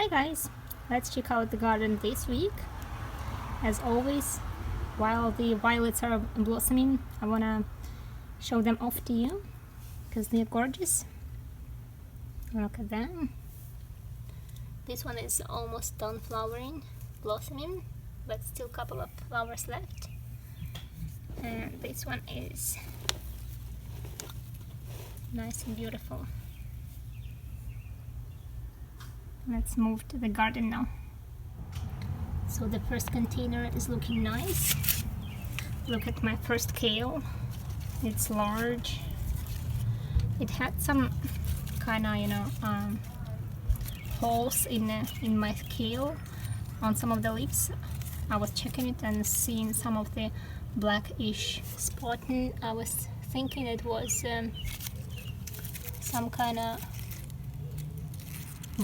guys, let's check out the garden this week. As always, while the violets are blossoming, I wanna show them off to you because they're gorgeous. Look at them. This one is almost done flowering, blossoming, but still a couple of flowers left. And this one is nice and beautiful. Let's move to the garden now. So the first container is looking nice. Look at my first kale. It's large. It had some kind of holes in my kale on some of the leaves. I was checking it and seeing some of the blackish spotting. I was thinking it was some kind of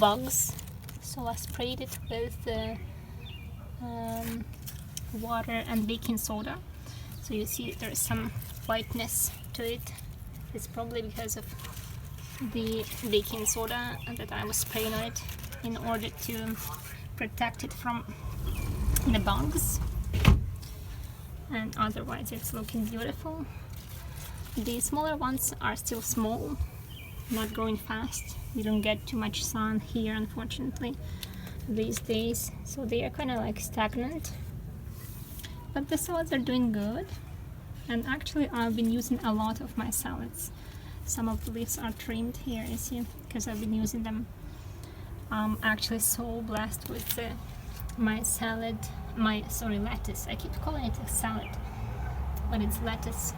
bugs, so I sprayed it with water and baking soda. So you see there's some whiteness to it. It's probably because of the baking soda that I was spraying on it in order to protect it from the bugs, and otherwise it's looking beautiful. The smaller ones are still small, not growing fast. We don't get too much sun here, unfortunately, these days, so they are kind of like stagnant. But the salads are doing good, and actually I've been using a lot of my salads. Some of the leaves are trimmed here, you see, because I've been using them. I'm actually so blessed with my salad, lettuce. I keep calling it a salad, but it's lettuce.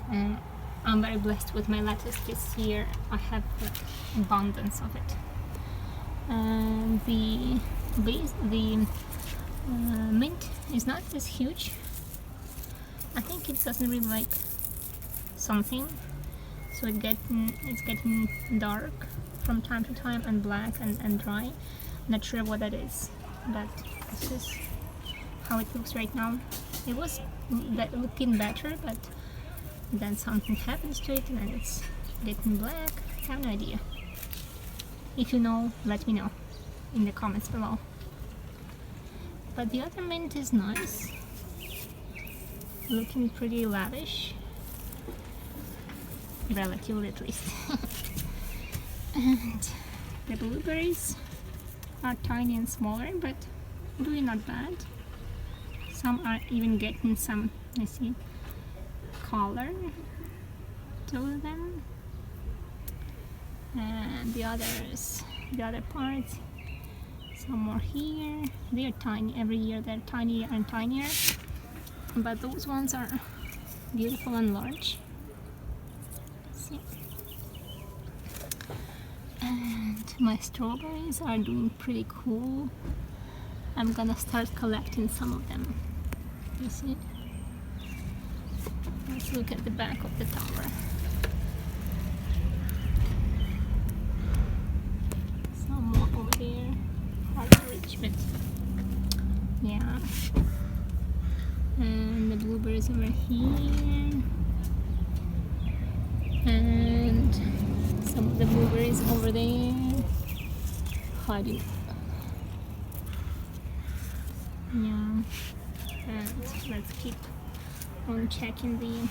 And I'm very blessed with my lettuce this year. I have like abundance of it. And the mint is not this huge. I think it doesn't really like something, so it's getting dark from time to time and black and dry. Not sure what that is, but this is how it looks right now. It was looking better, but then something happens to it and it's getting black. I have no idea. If you know, let me know in the comments below. But the other mint is nice, looking pretty lavish, relatively at least. And the blueberries are tiny and smaller, but doing not bad. Some are even getting some, I see, color to them. And the other parts, some more here. They're tiny. Every year they're tinier and tinier, but those ones are beautiful and large. See? And my strawberries are doing pretty cool. I'm gonna start collecting some of them. You see? Let's look at the back of the tower. Some more over there. Hard to reach, but yeah. And the blueberries over here. And some of the blueberries over there. Hiding. Yeah. And let's keep on checking the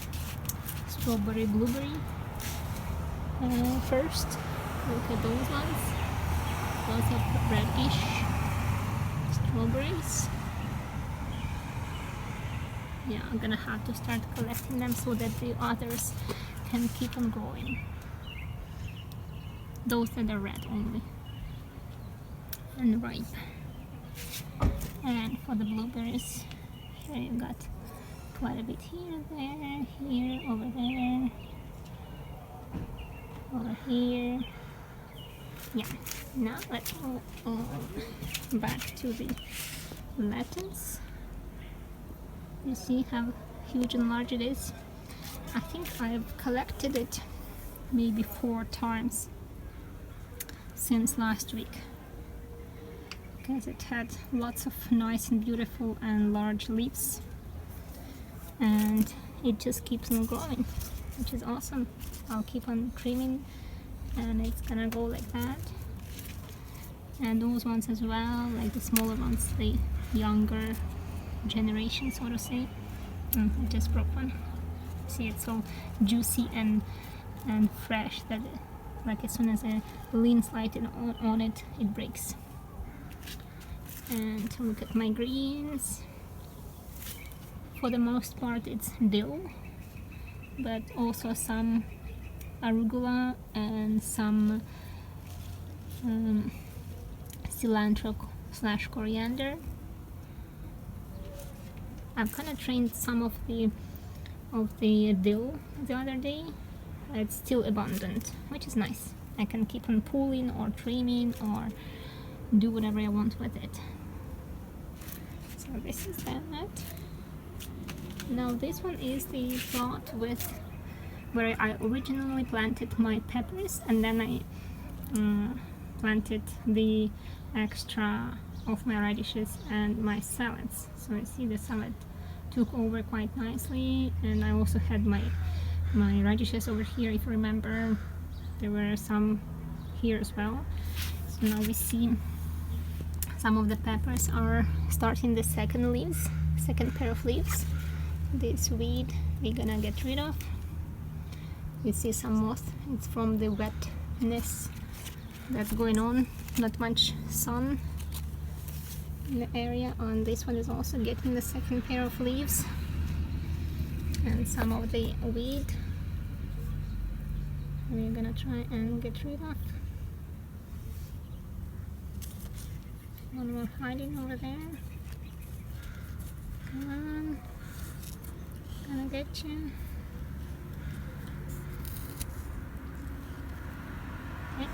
strawberry blueberry first. Look at those ones. Lots of reddish strawberries. Yeah, I'm gonna have to start collecting them so that the others can keep on growing. Those that are red only and ripe. And for the blueberries, here you've got quite a bit here, there, here, over there, over here. Yeah, now let's go back to the lettuce. You see how huge and large it is? I think I've collected it maybe 4 times since last week, because it had lots of nice and beautiful and large leaves, and it just keeps on growing, which is awesome. I'll keep on trimming and it's gonna go like that. And those ones as well, like the smaller ones, the younger generation, so to say. I just broke one. See, it's so juicy and fresh that like as soon as a lean slide on it, it breaks. And look at my greens. For the most part it's dill, but also some arugula and some cilantro / coriander. I've kind of trained some of the dill the other day. It's still abundant, which is nice. I can keep on pulling or trimming or do whatever I want with it. So this is that. Now this one is the plot with where I originally planted my peppers, and then I planted the extra of my radishes and my salads. So I see the salad took over quite nicely, and I also had my radishes over here. If you remember, there were some here as well. So now we see some of the peppers are starting the second pair of leaves. This weed we're gonna get rid of. You see some moss, it's from the wetness that's going on, not much sun in the area. And this one is also getting the second pair of leaves, and some of the weed we're gonna try and get rid of. One more hiding over there. Come on, gonna get you. Okay.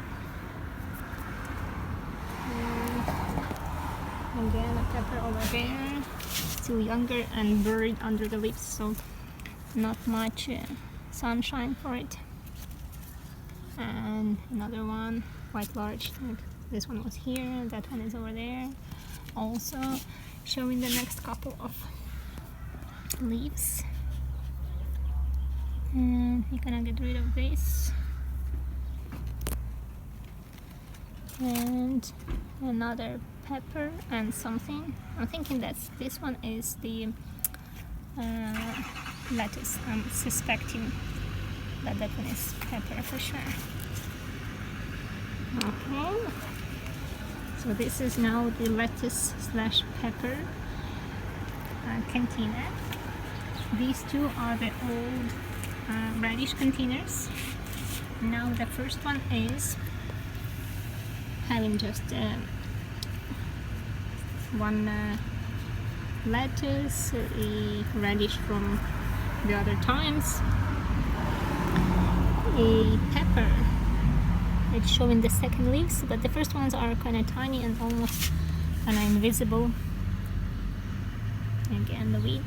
And again, a pepper over there, still younger and buried under the leaves, so not much sunshine for it. And another one, quite large. Like this one was here, that one is over there, also showing the next couple of leaves. And we're gonna get rid of this. And another pepper and something. I'm thinking that this one is the lettuce. I'm suspecting that that one is pepper for sure. Okay, so this is now the lettuce / pepper container. These two are the old radish containers. Now the first one is having just one lettuce, a radish from the other times, a pepper. It's showing the second leaves, but the first ones are kind of tiny and almost kind of invisible. Again, the weed.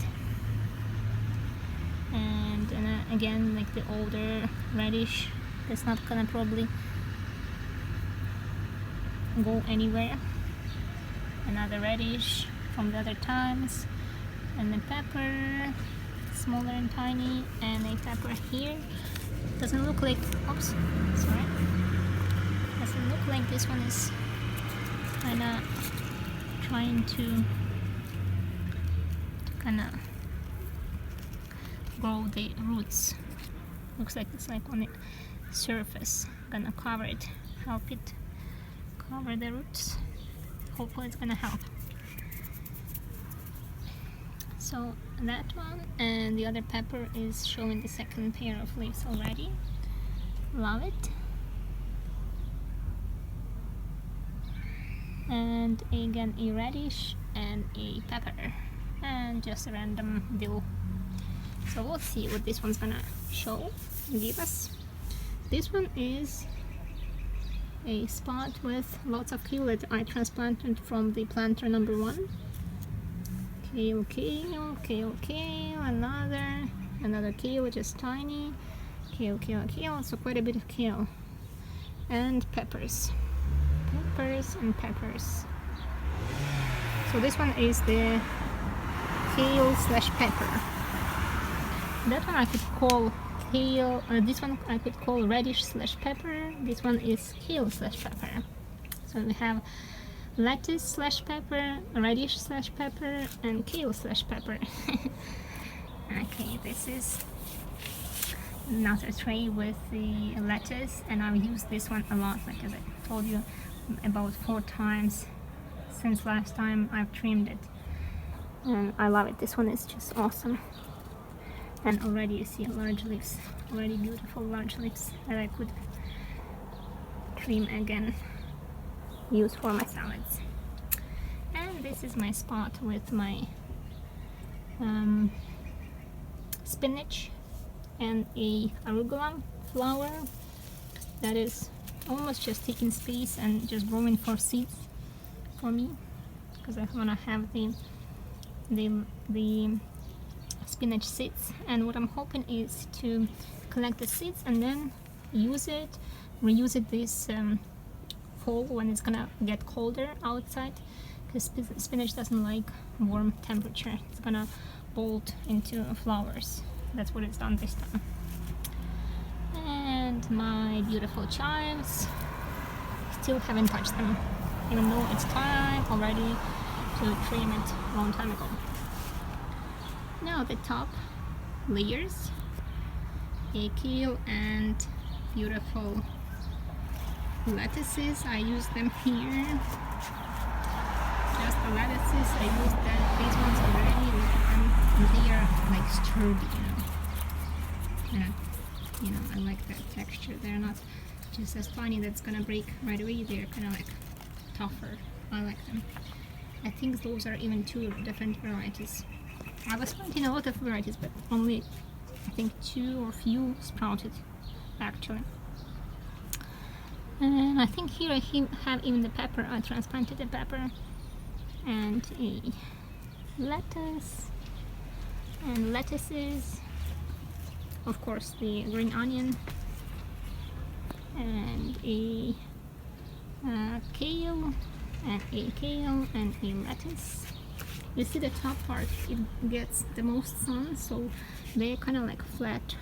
And again, like the older radish, it's not gonna probably go anywhere. Another radish from the other times, and the pepper, smaller and tiny, and a pepper here. Doesn't look like, oops, sorry. Doesn't look like this one is kind of trying to kind of grow the roots. Looks like it's like on the surface. Gonna cover it, help it cover the roots. Hopefully it's gonna help. So that one, and the other pepper is showing the second pair of leaves already. Love it. And again, a radish and a pepper, and just a random dill. So we'll see what this one's gonna show and give us. This one is a spot with lots of kale that I transplanted from the planter number 1. Kale, kale, kale, kale, another kale, which is tiny. Kale, kale, kale, so quite a bit of kale. And peppers. Peppers and peppers. So this one is the kale / pepper. That one I could call kale, this one I could call radish / pepper. This one is kale / pepper. So we have lettuce slash pepper, radish slash pepper, and kale slash pepper. Okay, this is another tray with the lettuce, and I've used this one a lot, like as I told you, about 4 times since last time I've trimmed it, and I love it. This one is just awesome. And already you see large leaves, already beautiful large leaves that I could trim again, use for my salads. And this is my spot with my spinach and a arugula flower that is almost just taking space and just growing for seeds for me, because I want to have the spinach seeds. And what I'm hoping is to collect the seeds and then reuse it this fall when it's gonna get colder outside, because spinach doesn't like warm temperature. It's gonna bolt into flowers. That's what it's done this time. And my beautiful chives, still haven't touched them, even though it's time already to trim it a long time ago. Now the top layers, a kale and beautiful lettuces. I use them here, just the lettuces. I used these ones already. Look at them, and they are like sturdy, I like that texture. They're not just as tiny that's gonna break right away. They're kind of like tougher. I like them. I think those are even 2 different varieties. I was planting a lot of varieties, but only I think 2 or few sprouted actually. And I think here I have even the pepper. I transplanted the pepper and a lettuce and lettuces, of course the green onion, and a kale and a lettuce. You see the top part, it gets the most sun, so they're kind of like flat,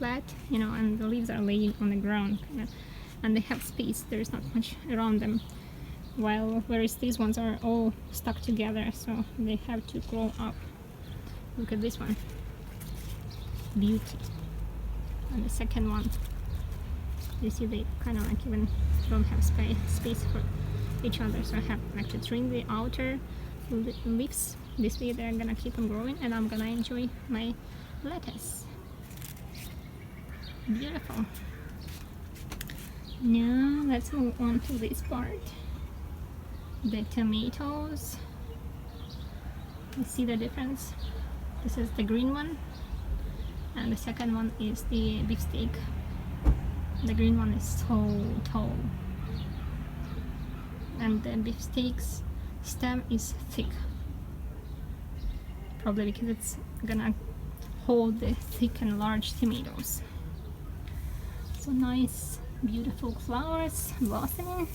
and the leaves are laying on the ground, and they have space. There's not much around them, whereas these ones are all stuck together, so they have to grow up. Look at this one, beauty. And the second one, you see they kind of like even don't have space for each other, so I have like to trim the outer leaves. This way they're gonna keep on growing, and I'm gonna enjoy my lettuce. Beautiful. Now let's move on to this part, the tomatoes. You see the difference? This is the green one, and the second one is the beefsteak. The green one is so tall, and the beefsteak's stem is thick, probably because it's gonna hold the thick and large tomatoes. So nice, beautiful flowers blossoming.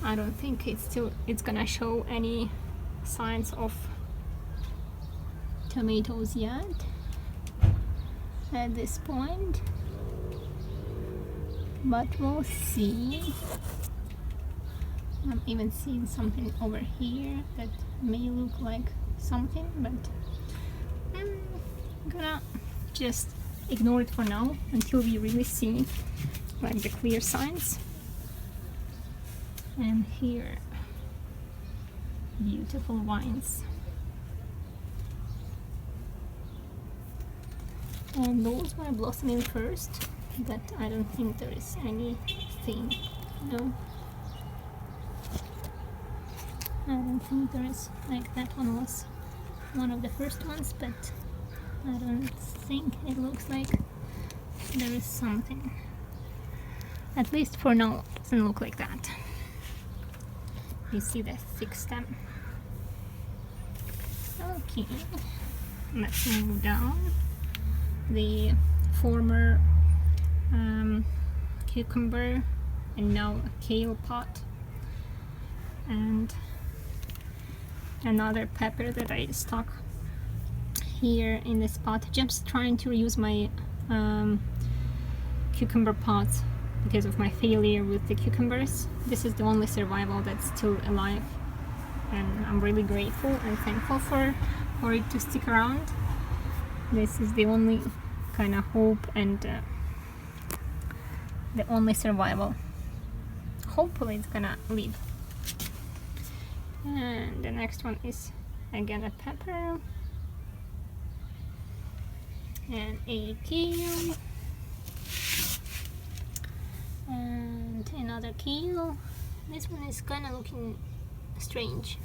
I don't think it's gonna show any signs of tomatoes yet at this point, but we'll see. I'm even seeing something over here that may look like something, but I'm gonna just ignore it for now until we really see like the clear signs. And here, beautiful vines, and those were blossoming first, but I don't think there is anything. No, I don't think there is. Like that one was one of the first ones, but I don't think it looks like there is something. At least for now, it doesn't look like that. You see the thick stem. Okay, let's move down. The former cucumber and now a kale pot, and another pepper that I stuck here in this pot. Just trying to reuse my cucumber pots because of my failure with the cucumbers. This is the only survival that's still alive, and I'm really grateful and thankful for it to stick around. This is the only kind of hope and the only survival. Hopefully it's gonna live. And the next one is again a pepper and a kale and another kale. This one is kind of looking strange.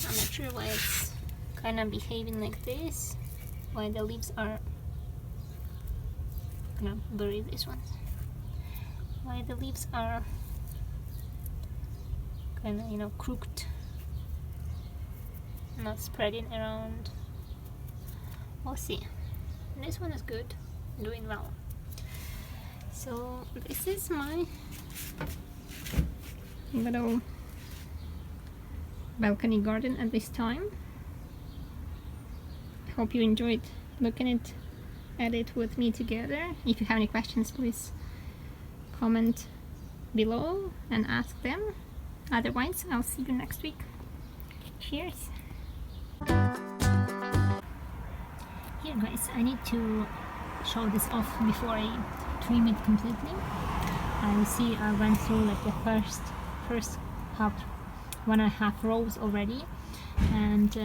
I'm not sure why it's kind of behaving like this, why the leaves are, I'm gonna bury this one, why the leaves are kind of, you know, crooked, not spreading around. We'll see. This one is good, doing well. So this is my little balcony garden at this time. Hope you enjoyed looking at it with me together. If you have any questions, please comment below and ask them. Otherwise, I'll see you next week. Cheers! Here guys, I need to show this off before I trim it completely. You see I went through like the first half, 1.5 rows already, and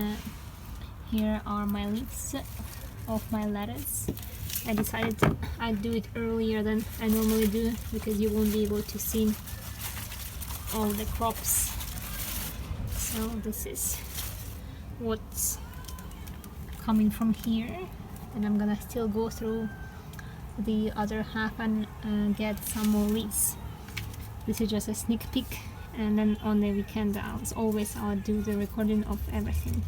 here are my leaves of my lettuce. I decided I'd do it earlier than I normally do because you won't be able to see all the crops. So this is what's coming from here, and I'm gonna still go through the other half and get some more leaves. This is just a sneak peek, and then on the weekend as always I'll do the recording of everything,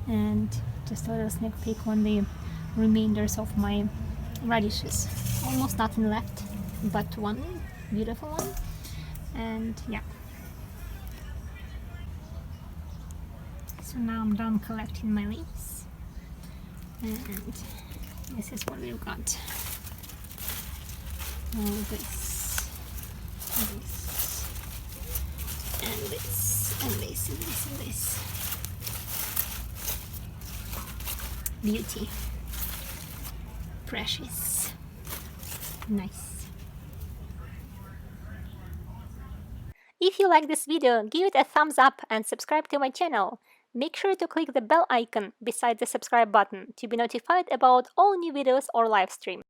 and just a little sneak peek on the remainders of my radishes. Almost nothing left but one beautiful one, and yeah. So now I'm done collecting my leaves, and this is what we've got. All this, and this, and this, and this, and this. Beauty. Precious. Nice. If you like this video, give it a thumbs up and subscribe to my channel. Make sure to click the bell icon beside the subscribe button to be notified about all new videos or live streams.